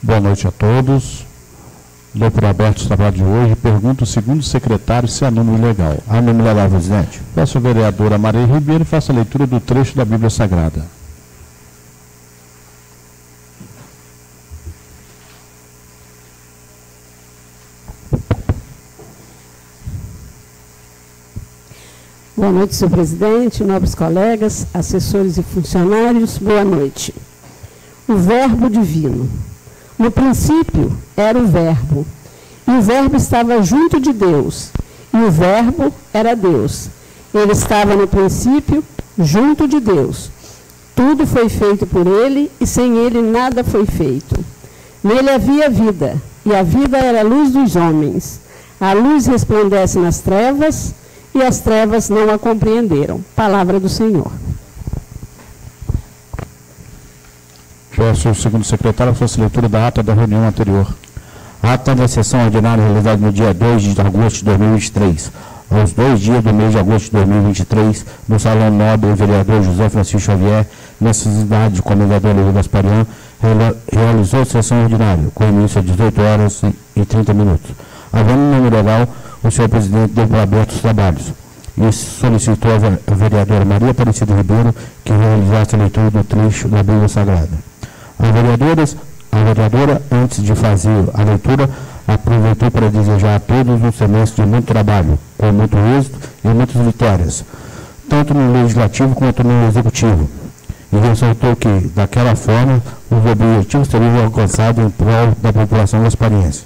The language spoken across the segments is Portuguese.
Boa noite a todos. Dou por aberto o trabalho de hoje. Pergunto ao segundo secretário se há número legal. Há número legal, presidente. Peço à vereadora Maria Ribeiro e faça a leitura do trecho da Bíblia Sagrada. Boa noite, senhor presidente, nobres colegas, assessores e funcionários, boa noite. O Verbo divino. No princípio era o Verbo, e o Verbo estava junto de Deus, e o Verbo era Deus. Ele estava no princípio junto de Deus. Tudo foi feito por ele, e sem ele nada foi feito. Nele havia vida, e a vida era a luz dos homens. A luz resplandece nas trevas, e as trevas não a compreenderam. Palavra do Senhor. Peço ao segundo secretário a faça a leitura da ata da reunião anterior. Ata da sessão ordinária realizada no dia 2 de agosto de 2023. Aos 2 dias do mês de agosto de 2023, no Salão Nobre, o vereador José Francisco Xavier, necessidade de comendador Luiz Gasparian, realizou a sessão ordinária, com início às 18 horas e 30 minutos. Havendo número legal, o senhor presidente deu por aberto os trabalhos e solicitou a vereadora Maria Aparecida Ribeiro que realizasse a leitura do trecho da Bíblia Sagrada. A vereadora, antes de fazer a leitura, aproveitou para desejar a todos um semestre de muito trabalho, com muito êxito e muitas vitórias, tanto no Legislativo quanto no Executivo, e ressaltou que, daquela forma, os objetivos seriam alcançados em prol da população gaspariense.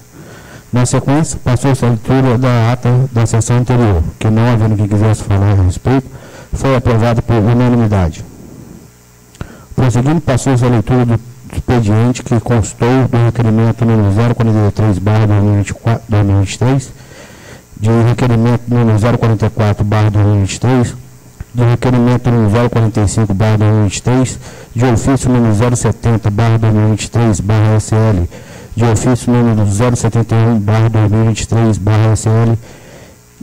Na sequência, passou-se a leitura da ata da sessão anterior, que, não havendo quem quisesse falar a respeito, foi aprovada por unanimidade. Prosseguindo, passou-se a leitura do expediente que constou do requerimento número 043/2023, de requerimento número 044/2023, de requerimento número 045/2023, de ofício número 070/2023/SL, de ofício número 071/2023/SL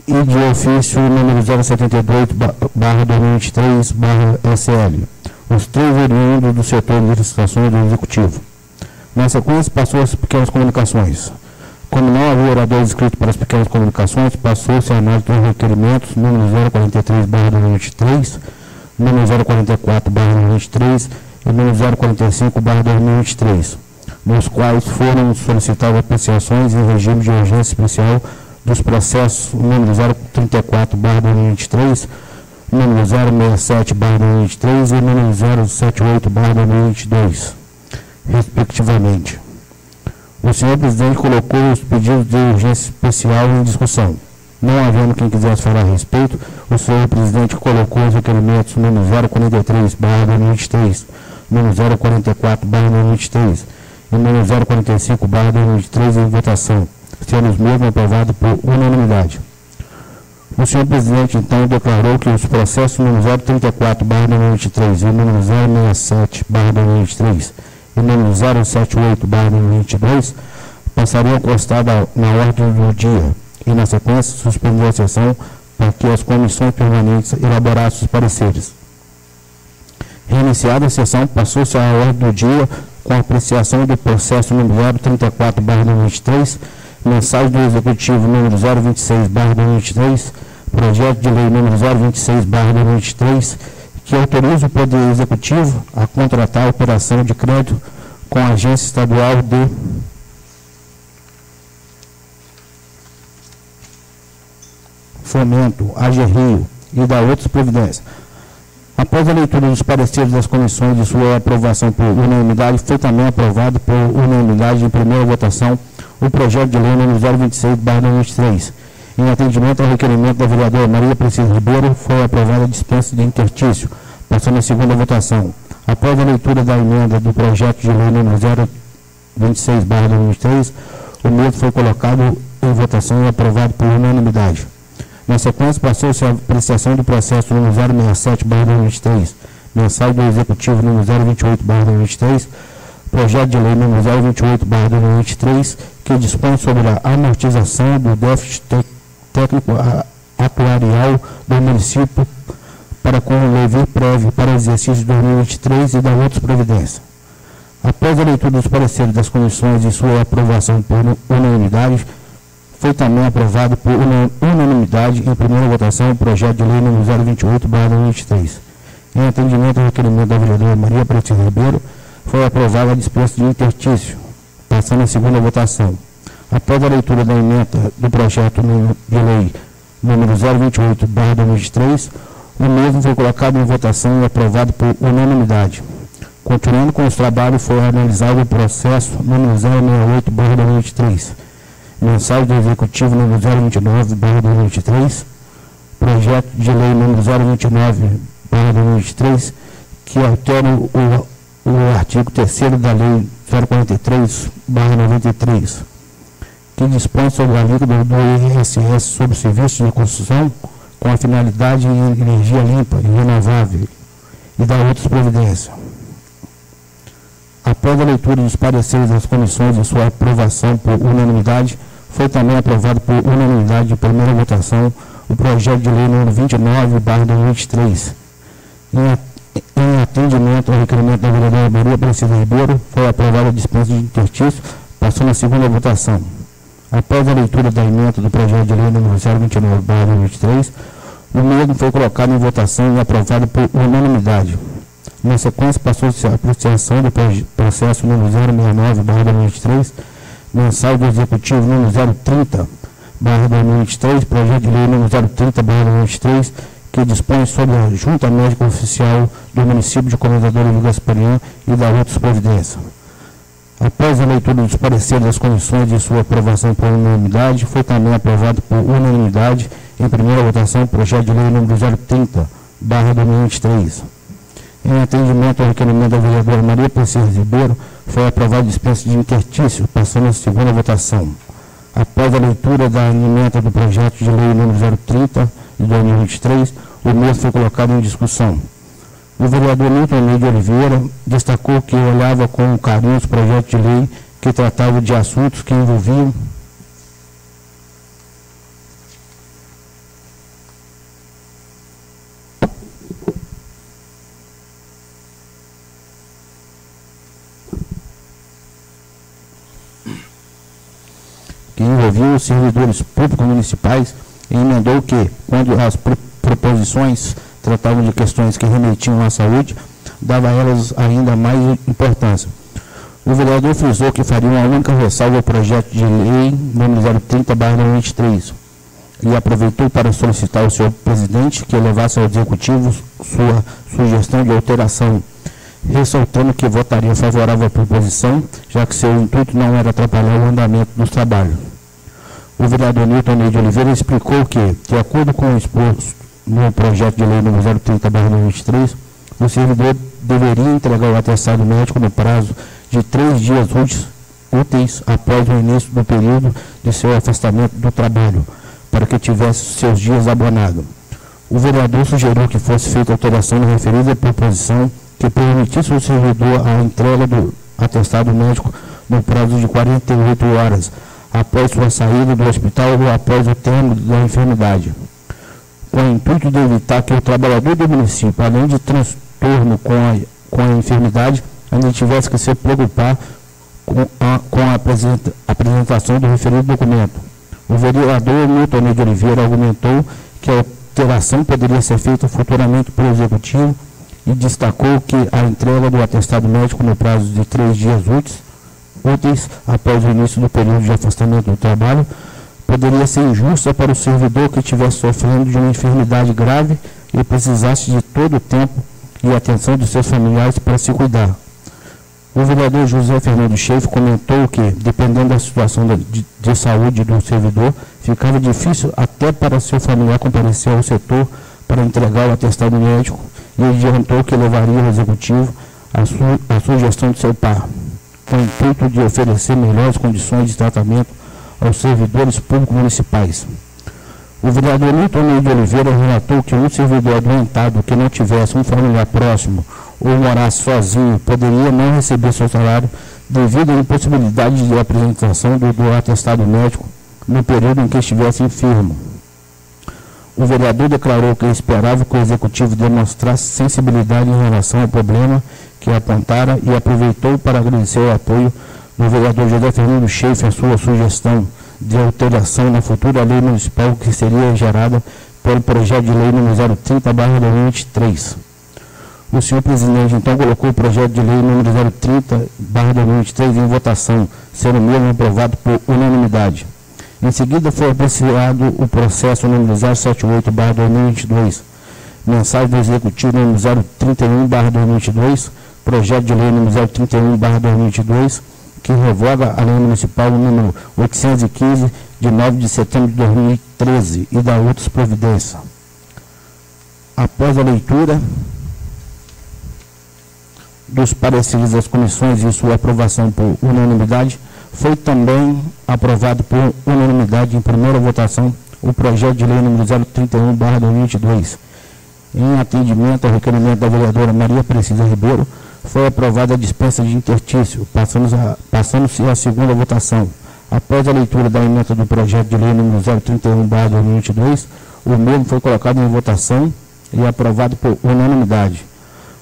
e de ofício número 072/2023/SL, os três oriundos do setor de licitações do Executivo. Na sequência, passou as pequenas comunicações. Como não havia orador inscrito para as pequenas comunicações, passou-se a análise dos requerimentos número 043/2023, número 044/2023 e número 045/2023, nos quais foram solicitadas apreciações em regime de urgência especial dos processos número 034/2023, número 067/2023 e número 078/2022, respectivamente. O senhor presidente colocou os pedidos de urgência especial em discussão. Não havendo quem quisesse falar a respeito, o senhor presidente colocou os requerimentos número 043/2023, número 044/2023 e número 045/2023 em votação, sendo os mesmos aprovados por unanimidade. O senhor presidente, então, declarou que os processos número 034/2023 e número 067/2023 e número 078/2022 passariam a constar na ordem do dia e, na sequência, suspender a sessão para que as comissões permanentes elaborassem os pareceres. Reiniciada a sessão, passou-se a ordem do dia com a apreciação do processo número 034/2023, mensagem do Executivo número 026/2023, projeto de lei número 026/2023, que autoriza o Poder Executivo a contratar a operação de crédito com a Agência Estadual de Fomento, AGRIO, e da outras providências. Após a leitura dos pareceres das comissões e sua aprovação por unanimidade, foi também aprovado por unanimidade em primeira votação o projeto de lei número 026/2023. Em atendimento ao requerimento da vereadora Maria Aparecida Ribeiro, foi aprovada a dispensa de interstício, passando a segunda votação. Após a leitura da emenda do projeto de lei número 026/2023, o mesmo foi colocado em votação e aprovado por unanimidade. Na sequência, passou-se a apreciação do processo número 067/2023, mensagem do Executivo número 028/2023, projeto de lei número 028/2023, que dispõe sobre a amortização do déficit técnico atuarial do município para com o levir prévio para o exercício de 2023 e da outras providências. Após a leitura dos pareceres das comissões e sua aprovação por unanimidade, foi também aprovado por unanimidade em primeira votação o projeto de lei número 028/2023. Em atendimento ao requerimento da vereadora Maria Aparecida Ribeiro, foi aprovada a dispensa de interstício, passando a segunda votação. Após a leitura da emenda do projeto de lei número 028/2023, o mesmo foi colocado em votação e aprovado por unanimidade. Continuando com os trabalhos, foi analisado o processo número 068/2023, mensagem do Executivo número 029/2023, projeto de lei número 029/2023, que altera o artigo 3º da lei 043/93, que dispõe sobre a alíquota do ISS sobre serviços de construção com a finalidade de energia limpa e renovável e da outras providências. Após a leitura dos pareceres das comissões e sua aprovação por unanimidade, foi também aprovado por unanimidade em primeira votação o projeto de lei número 29/2023. Em atendimento ao requerimento da vereadora Maria Aparecida Ribeiro, foi aprovada a dispensa de interstício, passando a segunda votação. Após a leitura da emenda do projeto de lei número 029/2023, o mesmo foi colocado em votação e aprovado por unanimidade. Na sequência, passou-se a apreciação do processo número 069/2023, mensal do Executivo número 030/2023, projeto de lei número 030/2023, que dispõe sobre a Junta Médica Oficial do município de Comendador Luiz Gasparian e da outras providências. Após a leitura dos pareceres das comissões e sua aprovação por unanimidade, foi também aprovado por unanimidade em primeira votação o projeto de lei número 030/2023. Em atendimento ao requerimento da vereadora Maria Aparecida Ribeiro, foi aprovada a dispensa de interstício, passando a segunda votação. Após a leitura da emenda do projeto de lei número 030/2023, o mesmo foi colocado em discussão. O vereador Nilton Ney de Oliveira destacou que olhava com carinho os projetos de lei que tratavam de assuntos que envolviam os servidores públicos municipais, e emendou que, quando as proposições tratavam de questões que remetiam à saúde, dava a elas ainda mais importância. O vereador frisou que faria uma única ressalva ao projeto de lei número 030/2023 e aproveitou para solicitar ao senhor presidente que levasse ao executivo sua sugestão de alteração, ressaltando que votaria favorável à proposição, já que seu intuito não era atrapalhar o andamento dos trabalhos. O vereador Nilton Ney de Oliveira explicou que, de acordo com o exposto no projeto de lei número 030/2023, o servidor deveria entregar o atestado médico no prazo de 3 dias úteis após o início do período de seu afastamento do trabalho, para que tivesse seus dias abonados. O vereador sugeriu que fosse feita alteração na referida proposição que permitisse ao servidor a entrega do atestado médico no prazo de 48 horas, após sua saída do hospital ou após o término da enfermidade, com o intuito de evitar que o trabalhador do município, além de transtorno com a enfermidade, ainda tivesse que se preocupar com a apresentação do referido documento. O vereador Nilton Ney de Oliveira argumentou que a alteração poderia ser feita futuramente pelo Executivo e destacou que a entrega do atestado médico no prazo de 3 dias úteis após o início do período de afastamento do trabalho poderia ser injusta para o servidor que estivesse sofrendo de uma enfermidade grave e precisasse de todo o tempo e atenção de seus familiares para se cuidar. O vereador José Fernando Schaeff comentou que, dependendo da situação de saúde do servidor, ficava difícil até para seu familiar comparecer ao setor para entregar o atestado médico e adiantou que levaria ao Executivo a sugestão de seu par, com o intuito de oferecer melhores condições de tratamento aos servidores públicos municipais. O vereador Nilton Ney de Oliveira relatou que um servidor adoentado que não tivesse um familiar próximo ou morasse sozinho poderia não receber seu salário devido à impossibilidade de apresentação do atestado médico no período em que estivesse enfermo. O vereador declarou que esperava que o Executivo demonstrasse sensibilidade em relação ao problema que apontara e aproveitou para agradecer o apoio do vereador José Fernando Schaeffer à sua sugestão de alteração na futura lei municipal que seria gerada pelo projeto de lei número 030/2023. O senhor presidente então colocou o projeto de lei número 030/2023 em votação, sendo o mesmo aprovado por unanimidade. Em seguida foi apreciado o processo número 078/2022, mensagem do Executivo número 031/2022, projeto de lei número 031/2022, que revoga a lei municipal número 815, de 9 de setembro de 2013, e dá outras providências. Após a leitura dos pareceres das comissões e sua aprovação por unanimidade, foi também aprovado por unanimidade em primeira votação o projeto de lei número 031/2022. Em atendimento ao requerimento da vereadora Maria Precisa Ribeiro, foi aprovada a dispensa de interstício, passando-se a segunda votação. Após a leitura da emenda do projeto de lei número 031/2022, o mesmo foi colocado em votação e aprovado por unanimidade.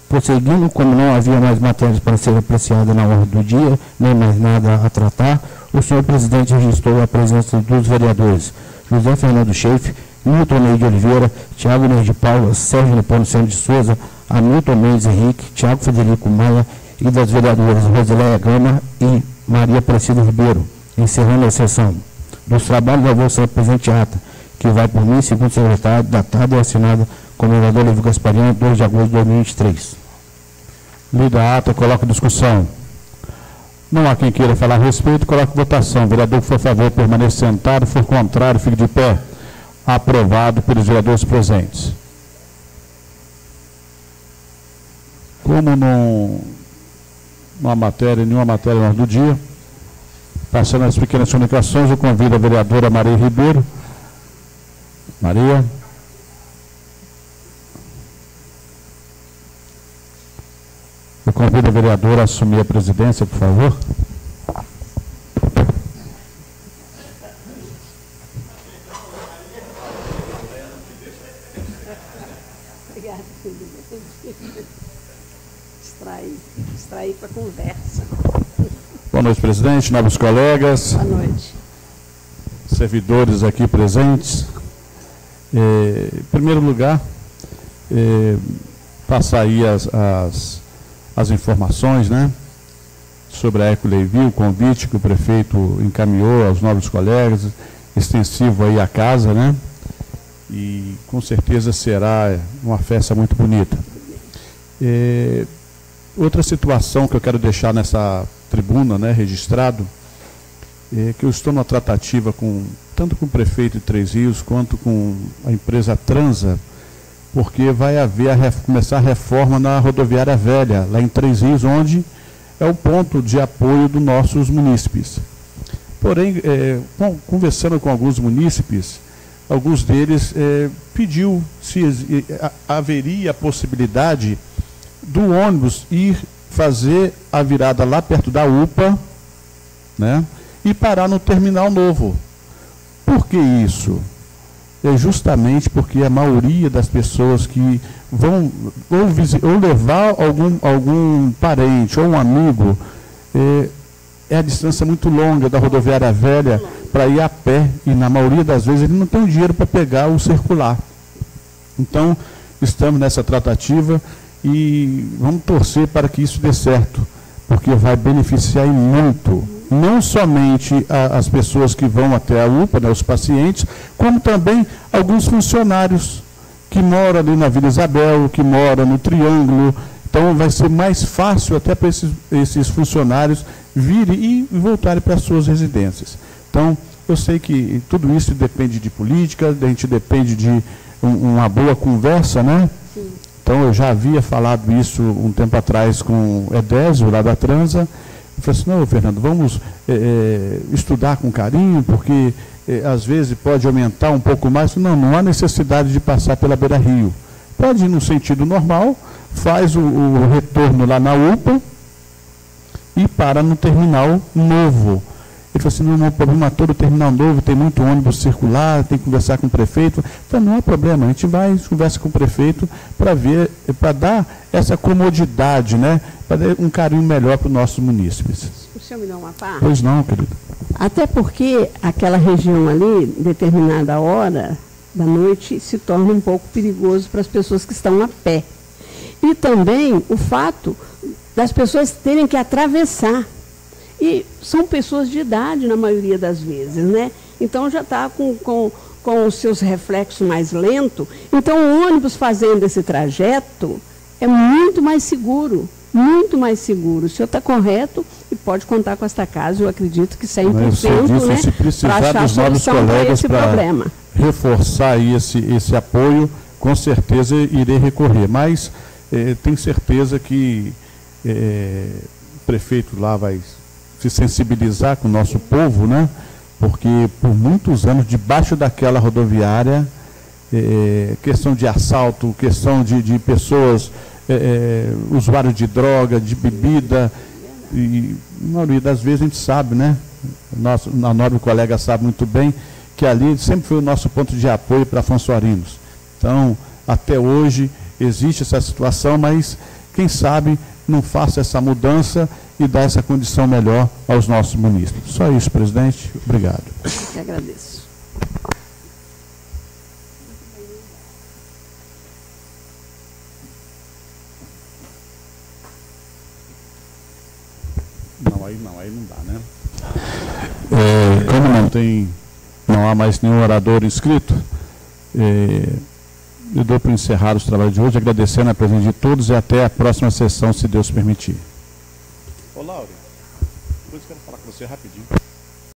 Prosseguindo, como não havia mais matérias para ser apreciada na ordem do dia, nem mais nada a tratar, o senhor presidente registrou a presença dos vereadores José Fernando Schaeffer, Milton Ney de Oliveira, Tiago Inês de Paula, Sérgio Nepomuceno de Souza, Hamilton Mendes Henrique, Tiago Federico Maia e das vereadoras Rosileia Gama e Maria Precisa Ribeiro, encerrando a sessão. Dos trabalhos da Bolsa presente ata, que vai por mim, segundo secretário, datada e assinada com o vereador Livio Gaspariano, 2 de agosto de 2023. Lida a ata, coloca em discussão. Não há quem queira falar a respeito, coloca em votação. Vereador que for a favor, permaneça sentado, for contrário, fique de pé. Aprovado pelos vereadores presentes. Como não há matéria, nenhuma matéria na ordem do dia, passando as pequenas comunicações, eu convido a vereadora Maria Ribeiro. Maria. Eu convido a vereadora a assumir a presidência, por favor. Obrigada, filho. Distrair para a conversa. Boa noite, presidente, nobres colegas. Boa noite. Servidores aqui presentes. Em primeiro lugar, passar aí as informações, né, sobre a Ecolevil, o convite que o prefeito encaminhou aos nobres colegas, extensivo aí à casa, né, e com certeza será uma festa muito bonita. Outra situação que eu quero deixar nessa tribuna, né, registrado, é que eu estou numa tratativa tanto com o prefeito de Três Rios, quanto com a empresa Transa, porque vai começar a reforma na rodoviária velha, lá em Três Rios, onde é o ponto de apoio dos nossos munícipes. Porém, conversando com alguns munícipes, alguns deles pediu se haveria a possibilidade do ônibus ir fazer a virada lá perto da UPA, né, e parar no terminal novo. Por que isso? É justamente porque a maioria das pessoas que vão ou levar algum parente ou um amigo, é a distância muito longa da rodoviária velha para ir a pé, e na maioria das vezes ele não tem o dinheiro para pegar o circular. Então, estamos nessa tratativa e vamos torcer para que isso dê certo, porque vai beneficiar muito, não somente as pessoas que vão até a UPA, né, os pacientes, como também alguns funcionários que moram ali na Vila Isabel, que moram no Triângulo. Então vai ser mais fácil até para esses funcionários virem e voltarem para as suas residências. Então, eu sei que tudo isso depende de política, a gente depende de uma boa conversa, né? Sim. Então, eu já havia falado isso um tempo atrás com o Edésio, lá da Transa. Eu falei assim, não, Fernando, vamos estudar com carinho, porque às vezes pode aumentar um pouco mais. Não há necessidade de passar pela Beira-Rio. Pode ir no sentido normal, faz o retorno lá na UPA e para no terminal novo. Ele falou assim, não, o problema todo, terminal novo, tem muito ônibus circular, tem que conversar com o prefeito. Eu falei, não há problema, a gente conversa com o prefeito para ver, para dar essa comodidade, né? Para dar um carinho melhor para os nossos munícipes. O senhor me dá uma parte? Pois não, querido. Até porque aquela região ali, determinada hora da noite, se torna um pouco perigoso para as pessoas que estão a pé. E também o fato das pessoas terem que atravessar. E são pessoas de idade, na maioria das vezes, né? Então já está com os seus reflexos mais lentos. Então o ônibus fazendo esse trajeto é muito mais seguro. Muito mais seguro. O senhor está correto e pode contar com esta casa, eu acredito que 100%, né, se precisar para achar dos novos solução para colegas esse problema. Reforçar aí esse apoio, com certeza irei recorrer. Mas tenho certeza que o prefeito lá vai se sensibilizar com o nosso povo, né? Porque por muitos anos, debaixo daquela rodoviária, questão de assalto, questão de pessoas... usuário de droga, de bebida, e na maioria das vezes a gente sabe, né? A nobre colega sabe muito bem que ali sempre foi o nosso ponto de apoio para Françoarinos. Então, até hoje existe essa situação, mas quem sabe não faça essa mudança e dá essa condição melhor aos nossos munícipes. Só isso, presidente. Obrigado. Eu que agradeço. Aí não dá, né? Como não há mais nenhum orador inscrito, eu dou para encerrar os trabalhos de hoje, agradecendo a presença de todos e até a próxima sessão, se Deus permitir. Ô, Laura, depois eu quero falar com você rapidinho.